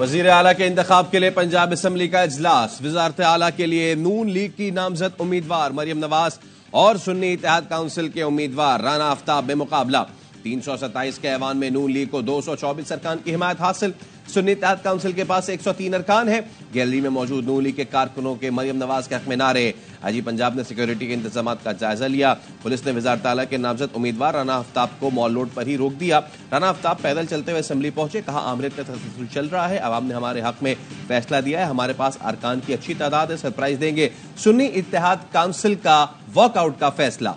वजीर आला के इंतखाब के लिए पंजाब असम्बली का इजलास। वजारत आला के लिए नून लीग की नामजद उम्मीदवार मरियम नवाज और सुन्नी इत्तेहाद काउंसिल के उम्मीदवार राना आफ्ताब में मुकाबला। 327 के ऐवान में नून लीग को 224 अरकान की हिमायत हासिल। सुन्नी इत्तेहाद काउंसिल के पास 103 अरकान है। गैलरी में मौजूद नून लीग के कारकुनों के मरियम नवाज के हक में नारे। अजी पंजाब ने सिक्योरिटी के इंतजाम का जायजा लिया। पुलिस ने वजारत आला के नामजद उम्मीदवार राना आफ्ताब को मॉल रोड पर ही रोक दिया। राना आफ्ताब पैदल चलते हुए असम्बली पहुंचे। कहा, आमरीत का तसलसल चल रहा है, अवाम ने हमारे हक में फैसला दिया है, हमारे पास अरकान की अच्छी तादाद है, सरप्राइज देंगे। सुन्नी इत्तेहाद काउंसिल का वॉकआउट का फैसला।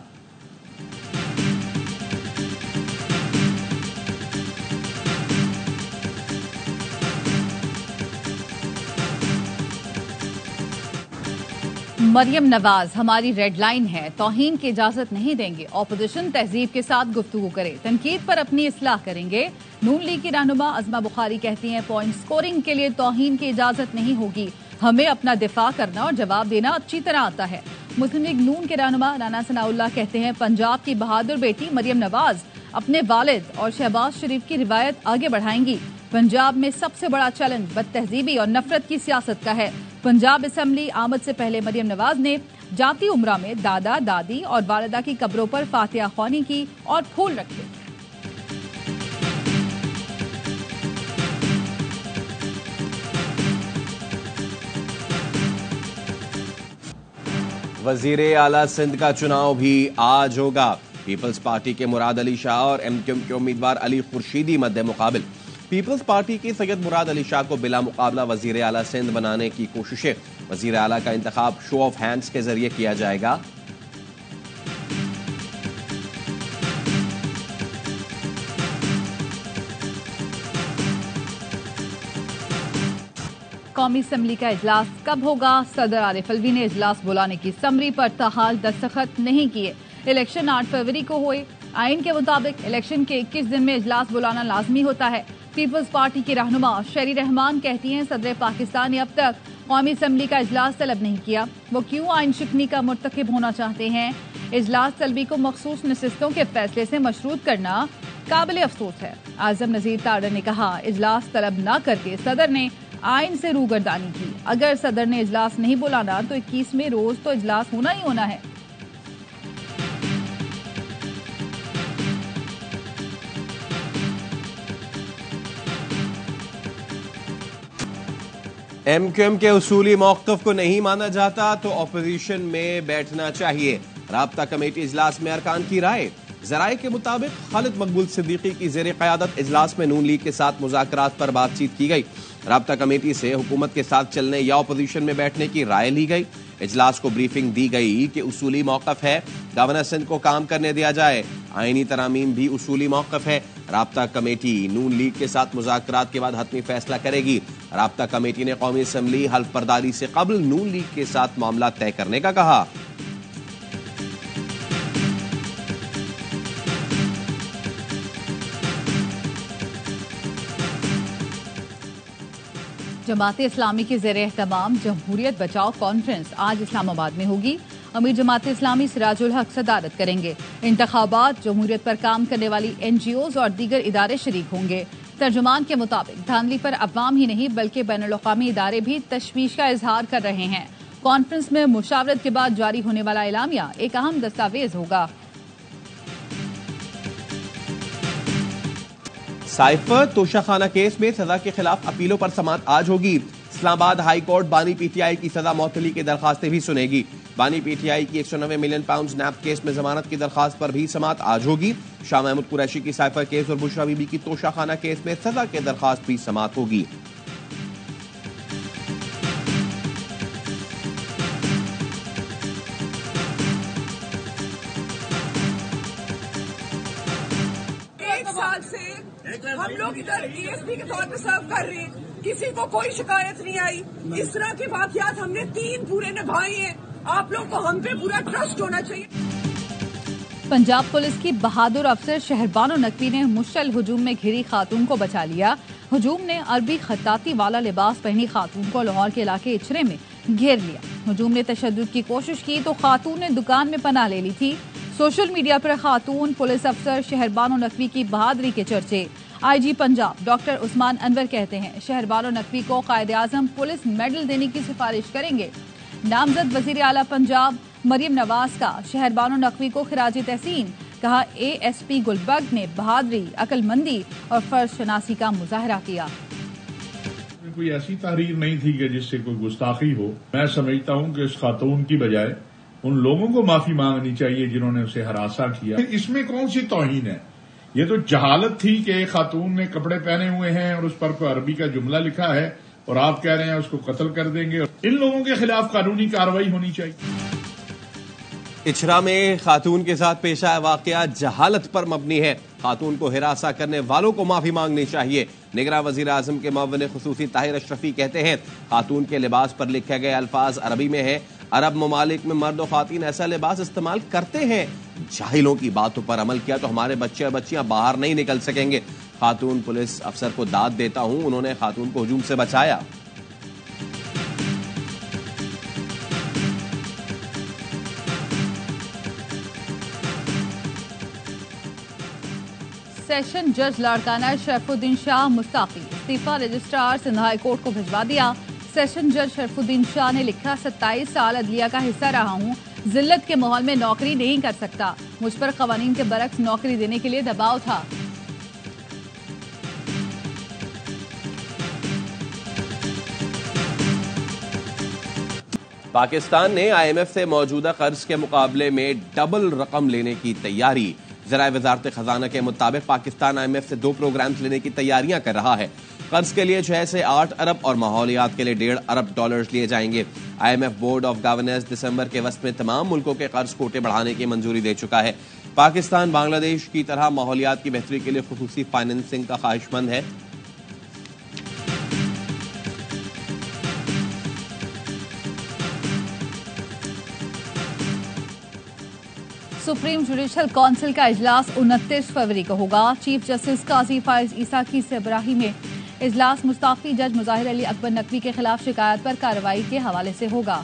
मरियम नवाज हमारी रेड लाइन है, तौहीन की इजाजत नहीं देंगे। ऑपोजिशन तहजीब के साथ गुफ्तगू करे, तनकीद पर अपनी इस्लाह करेंगे। नून लीग की रहनुमा अज़मा बुखारी कहती हैं, पॉइंट स्कोरिंग के लिए तौहीन की इजाजत नहीं होगी, हमें अपना दिफा करना और जवाब देना अच्छी तरह आता है। मुस्लिम लीग नून के रहनुमा राना सनाउल्लाह कहते हैं, पंजाब की बहादुर बेटी मरियम नवाज अपने वालिद और शहबाज शरीफ की रिवायत आगे बढ़ाएंगी। पंजाब में सबसे बड़ा चैलेंज बदतहजीबी और नफरत की सियासत का है। पंजाब असेंबली आमद से पहले मरियम नवाज ने जाती उम्रा में दादा दादी और वालिदा की कब्रों पर फातिहा ख्वानी की और फूल रखे। वजीरे आला सिंध का चुनाव भी आज होगा। पीपल्स पार्टी के मुराद अली शाह और एमक्यूएम के उम्मीदवार अली खुर्शीदी मद्दे मुकाबिल। पीपल्स पार्टी की सैयद मुराद अली शाह को बिला मुकाबला वजीर आला सिंध बनाने की कोशिशें। वजीर आला का इंतखाब शो ऑफ हैंड्स के जरिए किया जाएगा। कौमी असम्बली का इजलास कब होगा? सदर आरिफ अलवी ने इजलास बुलाने की समरी पर ताहाल दस्तखत नहीं किए। इलेक्शन 8 फरवरी को हुए। आइन के मुताबिक इलेक्शन के 21 दिन में इजलास बुलाना लाजमी होता है। पीपल्स पार्टी की रहनुमा शेरी रहमान कहती हैं, सदर पाकिस्तान ने अब तक कौमी असम्बली का इजलास तलब नहीं किया। वो क्यों आइन शिकनी का मुर्तकिब होना चाहते हैं? इजलास तलबी को मखसूस नशिस्तों के फैसले से मशरूत करना काबिल अफसोस है। आजम नजीर तारड़ ने कहा, इजलास तलब न करके सदर ने आइन से रूगर्दानी की। अगर सदर ने इजलास नहीं बुलाना तो 21वें रोज तो इजलास होना ही होना है। एमक्यूएम के उसूली मौक़िफ़ को नहीं माना जाता तो अपोजिशन में बैठना चाहिए। राब्ता कमेटी इजलास में अरकान की राय। जराये के मुताबिक खालिद मकबूल सिद्दीकी की ज़ेर क़यादत इजलास में नून लीग के साथ मुज़ाकरात पर बातचीत की गई। राब्ता कमेटी से हुकूमत के साथ चलने या अपोजिशन में बैठने की राय ली गई। इजलास को ब्रीफिंग दी गई कि उसूली मौक़िफ़ है, गवर्नर सिंध को काम करने दिया जाए। आईनी तरामीम भी उसूली मौक़िफ़ है। राब्ता कमेटी नून लीग के साथ मुज़ाकरात के बाद हतमी फैसला करेगी। राब्ता कमेटी ने कौमी असम्बली हल्फ बर्दारी से कबल नून लीग के साथ मामला तय करने का कहा। जमात इस्लामी की ज़ेर एहतमाम जमहूरियत बचाओ कॉन्फ्रेंस आज इस्लामाबाद में होगी। अमीर जमात इस्लामी सिराजुल हक सदारत करेंगे। इंतखाबात, जमहूरियत पर काम करने वाली NGOs और दीगर इदारे शरीक होंगे। तर्जुमान के मुताबिक धांधली पर अवाम ही नहीं बल्कि बैनुल-अक़वामी इदारे भी तशवीश का इजहार कर रहे हैं। कॉन्फ्रेंस में मुशावरत के बाद जारी होने वाला एलामिया एक अहम दस्तावेज होगा। साइफर तोशाखाना केस में सजा के खिलाफ अपीलों पर समाअत आज होगी। इस्लामाबाद हाई कोर्ट बानी PTI की सजा मुअत्तली की दरखास्तें भी सुनेगी। बानी PTI की 190 मिलियन पाउंड नैप केस में जमानत की दरखास्त पर भी समाअत आज होगी। शाह महमूद कुरैशी की साइफर केस और बुशरा बीबी की तोशाखाना केस में सजा की दरखास्त भी समाअत होगी। हम लोग इधर ESP के तौर पे सर्व कर रहे हैं, किसी को कोई शिकायत नहीं आई। इस तरह के वाकयात हमने 3 पूरे निभाए हैं। आप लोग को हम पे पूरा ट्रस्ट होना चाहिए। पंजाब पुलिस की बहादुर अफसर शहरबानो नकवी ने मुश्तल हुजूम में घिरी खातून को बचा लिया। हुजूम ने अरबी खत्ताती वाला लिबास पहनी खातून को लाहौर के इलाके इचरे में घेर लिया। हुजूम ने तशद्दुद की कोशिश की तो खातून ने दुकान में पनाह ले ली थी। सोशल मीडिया पर खातून पुलिस अफसर शहरबानो नकवी की बहादुरी के चर्चे। आईजी पंजाब डॉक्टर उस्मान अनवर कहते हैं शहरबानो नकवी को कायद-ए-आज़म पुलिस मेडल देने की सिफारिश करेंगे। नामजद वजीर आला पंजाब मरियम नवाज का शहरबानो नकवी को खिराज तहसीन, कहा एएसपी गुलबर्ग ने बहादुरी, अक्लमंदी और फर्ज शनासी का मुजाहरा किया। कोई ऐसी तहरीर नहीं थी कि जिससे कोई गुस्ताखी हो। मैं समझता हूं कि इस खातून की बजाय उन लोगों को माफी मांगनी चाहिए जिन्होंने उसे हरासा किया। इसमें कौन सी तौहीन है? ये तो जहालत थी कि खातून ने कपड़े पहने हुए हैं और उस पर कोई अरबी का जुमला लिखा है और आप कह रहे हैं उसको कत्ल कर देंगे। इन लोगों के खिलाफ कानूनी कार्रवाई होनी चाहिए। इचरा में खातून के साथ पेश आया वाकया जहालत पर मबनी है। खातून को हिरासा करने वालों को माफी मांगनी चाहिए। निगरान वजीर आजम के मुअव्विन खुसूसी ताहिर अशरफी कहते हैं खातून के लिबास पर लिखे गए अल्फाज अरबी में है। अरब ममालिक में मर्द और खातून ऐसा लिबास इस्तेमाल करते हैं। जाहिलों की बातों पर अमल किया तो हमारे बच्चे और बच्चियां बाहर नहीं निकल सकेंगे। खातून पुलिस अफसर को दाद देता हूं, उन्होंने खातून को हुजूम से बचाया। सेशन जज लाड़काना शरफुद्दीन शाह मुस्ताफी, इस्तीफा रजिस्ट्रार सिंध हाई कोर्ट को भिजवा दिया। सेशन जज शरफुद्दीन शाह ने लिखा 27 साल अदलिया का हिस्सा रहा हूं, जिल्लत के माहौल में नौकरी नहीं कर सकता। मुझ पर कवानीन के बरक्स नौकरी देने के लिए दबाव था। पाकिस्तान ने IMF से मौजूदा कर्ज के मुकाबले में डबल रकम लेने की तैयारी। ज़राए वज़ारत खजाना के मुताबिक पाकिस्तान IMF से 2 प्रोग्राम्स लेने की तैयारियां कर रहा है। कर्ज के लिए 6 से 8 अरब और माहौलियात के लिए $1.5 अरब लिए जाएंगे। IMF बोर्ड ऑफ गवर्नर्स दिसंबर के वस्त में तमाम मुल्कों के कर्ज कोटे बढ़ाने की मंजूरी दे चुका है। पाकिस्तान बांग्लादेश की तरह माहौलियात की बेहतरी के लिए खुसूसी फाइनेंसिंग का ख्वाहिशमंद है। सुप्रीम जुडिशल काउंसिल का इजलास 29 फरवरी को होगा। चीफ जस्टिस काजी फाइज ईसा की सरबराही में इजलास मुस्ताफी जज मुजाहिर अली अकबर नकवी के खिलाफ शिकायत पर कार्रवाई के हवाले से होगा।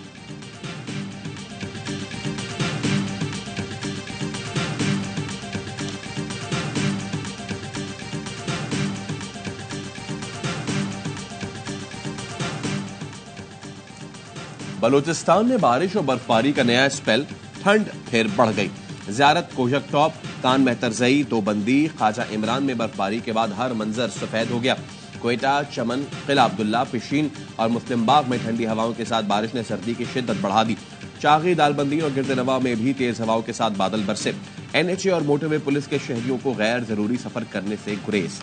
बलूचिस्तान में बारिश और बर्फबारी का नया स्पेल, ठंड फिर बढ़ गई। ज़ियारत कोशक टॉप, कान मेहतरजई, दोबंदी, ख्वाजा इमरान में बर्फबारी के बाद हर मंजर सफेद हो गया। क्वेटा, चमन, किला अब्दुल्ला, पिशीन और मुस्लिम बाग में ठंडी हवाओं के साथ बारिश ने सर्दी की शिद्दत बढ़ा दी। चागी, दालबंदी और गिरदनवा में भी तेज हवाओं के साथ बादल बरसे। NHA और मोटरवे पुलिस के शहरियों को गैर जरूरी सफर करने से गुरेज।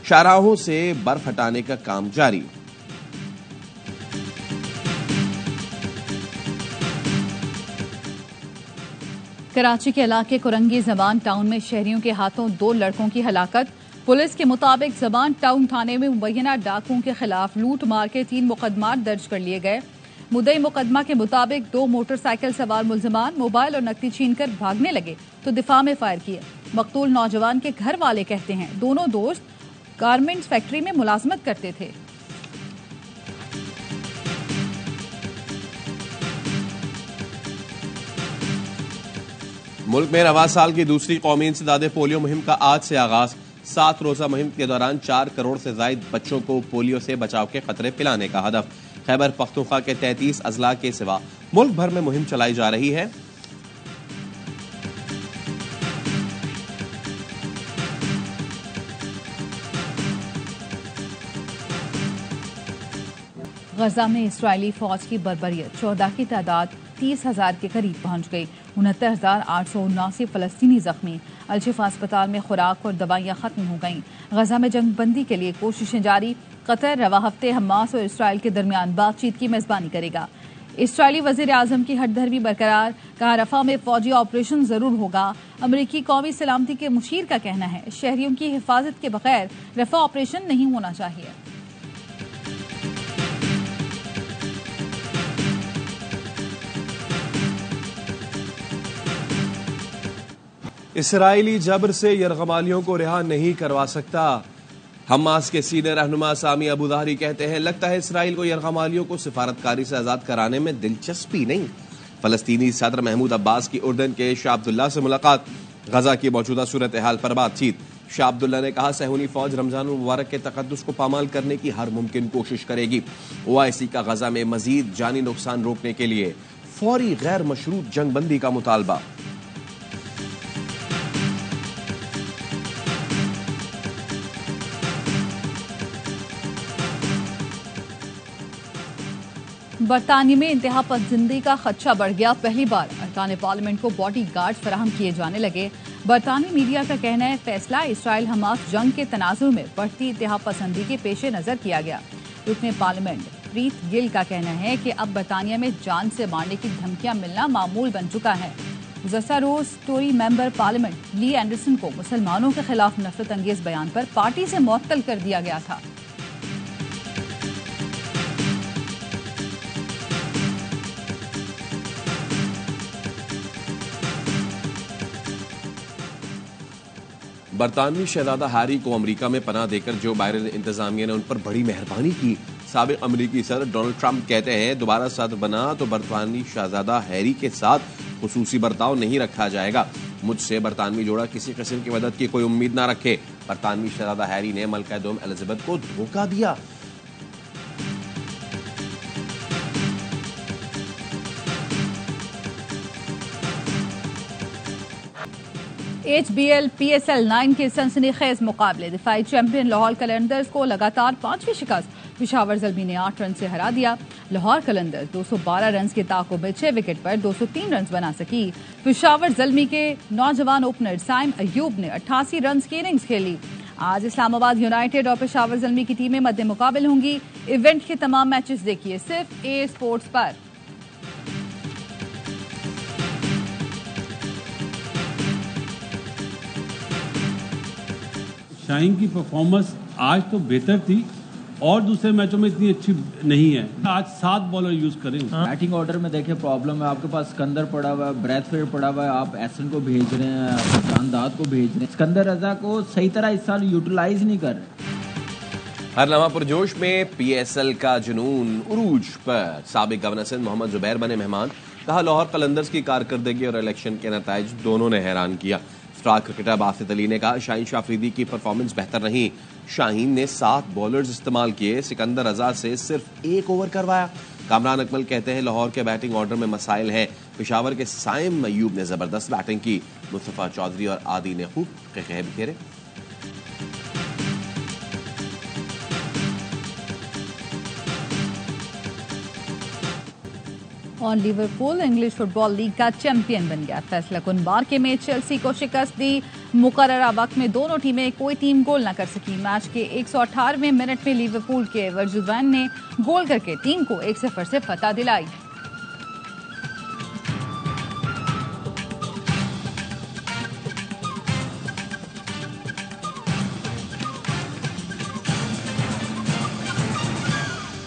शाहराहों से बर्फ हटाने का काम जारी। कराची के इलाके कुरंगी जबान टाउन में शहरियों के हाथों 2 लड़कों की हलाकत। पुलिस के मुताबिक जबान टाउन थाने में मुबैना डाकुओं के खिलाफ लूट मार के 3 मुकदमात दर्ज कर लिए गए। मुद्दई मुकदमा के मुताबिक 2 मोटरसाइकिल सवार मुलजमान मोबाइल और नकदी छीनकर भागने लगे तो दिफा में फायर किए। मकतूल नौजवान के घर वाले कहते हैं दोनों दोस्त गारमेंट्स फैक्ट्री में मुलाजमत करते थे। मुल्क में रवा साल की दूसरी कौमी इंसदादे पोलियो मुहिम का आज से आगाज। 7 रोजा मुहिम के दौरान 4 करोड़ से जायद बच्चों को पोलियो से बचाव के खतरे पिलाने का हदफ। खैबर पख्तूनख्वा के 33 अजला के सिवा मुल्क भर में मुहिम चलाई जा रही है। गजा में इसराइली फौज की बर्बरियत, 14 की तादाद 30,000 के करीब पहुंच गई। 69,879 फलस्तीनी जख्मी। अलशिफा अस्पताल में खुराक और दवाइयां खत्म हो गईं। गजा में जंग बंदी के लिए कोशिशें जारी। कतर रवा हफ्ते हमास और इसराइल के दरमियान बातचीत की मेजबानी करेगा। इसराइली वजीर आजम की हटधर्मी बरकरार, कहा रफा में फौजी ऑपरेशन जरूर होगा। अमरीकी कौमी सलामती के मुशीर का कहना है शहरियों की हिफाजत के बगैर रफा ऑपरेशन नहीं होना चाहिए। इसराइली जबर से यरगमालियों को रिहा नहीं करवा सकता। हमास के सीनियर रहनुमा सामी अबू दाहरी कहते हैं लगता है इसराइल को यरगमालियों को सिफारतकारी से आजाद कराने में दिलचस्पी नहीं। फलस्तीनी सदर महमूद अब्बास की उर्दन के शाह अब्दुल्ला से मुलाकात। गजा की मौजूदा सूरत हाल पर बातचीत। शाह अब्दुल्ला ने कहा, सहूनी फौज रमजान मुबारक के तकद्दुस को पामाल करने की हर मुमकिन कोशिश करेगी। ओआईसी का गजा में मजीद जानी नुकसान रोकने के लिए फौरी गैर मशरूत जंगबंदी का मुतालबा। बरतानिया में इंतहा पसंदी का खदशा बढ़ गया। पहली बार अरकान पार्लियामेंट को बॉडी गार्ड फराहम किए जाने लगे। बरतानी मीडिया का कहना है, फैसला इसराइल हमास जंग के तनाजुर में बढ़ती इंतहा पसंदी के पेश नजर किया गया। रुकने पार्लियामेंट प्रीत गिल का कहना है कि अब बरतानिया में जान से मारने की धमकियां मिलना मामूल बन चुका है। गुज़श्ता रोज Tory member parliament Lee Anderson को मुसलमानों के खिलाफ नफरत अंगेज बयान पर पार्टी से मुअत्तल कर दिया गया था। बरतानवी शहजादा हैरी को अमेरिका में पनाह देकर जो बाइडेन इंतजामिया ने उन पर बड़ी मेहरबानी की। साबिक अमेरिकी सदर डोनाल्ड ट्रंप कहते हैं, दोबारा सदर बना तो बरतानवी शहजादा हैरी के साथ खुसूसी बर्ताव नहीं रखा जाएगा। मुझसे बरतानवी जोड़ा किसी किस्म की मदद की कोई उम्मीद ना रखे। बरतानवी शहजादा हैरी ने मलका दोम एलिजाबेथ को धोखा दिया। HBL PSL 9 के सनसनीखेज मुकाबले दिफाई चैंपियन लाहौर कलंदर्स को लगातार 5वीं शिकस्त। पेशावर ज़ल्मी ने 8 रन से हरा दिया। लाहौर कलंदर्स 212 रन के ताक़ुब में 6 विकेट पर 203 रन बना सकी। पेशावर ज़ल्मी के नौजवान ओपनर साइम अयूब ने 88 रन की इनिंग्स खेली। आज इस्लामाबाद यूनाइटेड और पेशावर ज़ल्मी की टीमें मद्दे मुकाबले होंगी। इवेंट के तमाम मैचेस देखिए सिर्फ ए स्पोर्ट्स पर। शाहीन की परफॉर्मेंस आज तो बेहतर थी और दूसरे मैचों में इतनी अच्छी नहीं है। आज 7 बॉलर यूज करें। बैटिंग ऑर्डर में देखें प्रॉब्लम है। आपके पास सिकंदर पड़ा हुआ है, ब्रैथवेट पड़ा हुआ है, आप एसन को भेज रहे हैं, जानदाद को भेज रहे हैं। सिकंदर रजा को सही तरह इस साल यूटिलाइज नहीं कर रहे। हर लम्हा पुरजोश में PSL का जुनून उरूज पर। साबिक गवर्नर सिंध मोहम्मद जुबैर बने मेहमान। कहा, लाहौर कलंदर्स की कारकर्दगी और इलेक्शन के नताइज दोनों ने हैरान किया। स्टार क्रिकेटर बासित अली ने कहा, शाहीन शाह अफरीदी की परफॉर्मेंस बेहतर नहीं। शाहीन ने 7 बॉलर्स इस्तेमाल किए, सिकंदर रजा से सिर्फ 1 ओवर करवाया। कामरान अकमल कहते हैं, लाहौर के बैटिंग ऑर्डर में मसाइल हैं। पेशावर के साइम अयूब ने जबरदस्त बैटिंग की। मुस्तफा चौधरी और आदि ने खूब क़हक़हे बिखेरे। और लिवरपूल इंग्लिश फुटबॉल लीग का चैंपियन बन गया। फैसला कुन बारके में चेल्सी को शिकस्त दी। मुकर्ररा वक्त में दोनों टीमें कोई टीम गोल न कर सकी। मैच के 118वें मिनट में लिवरपूल के वर्जुवैन ने गोल करके टीम को 1-0 से फतह दिलाई।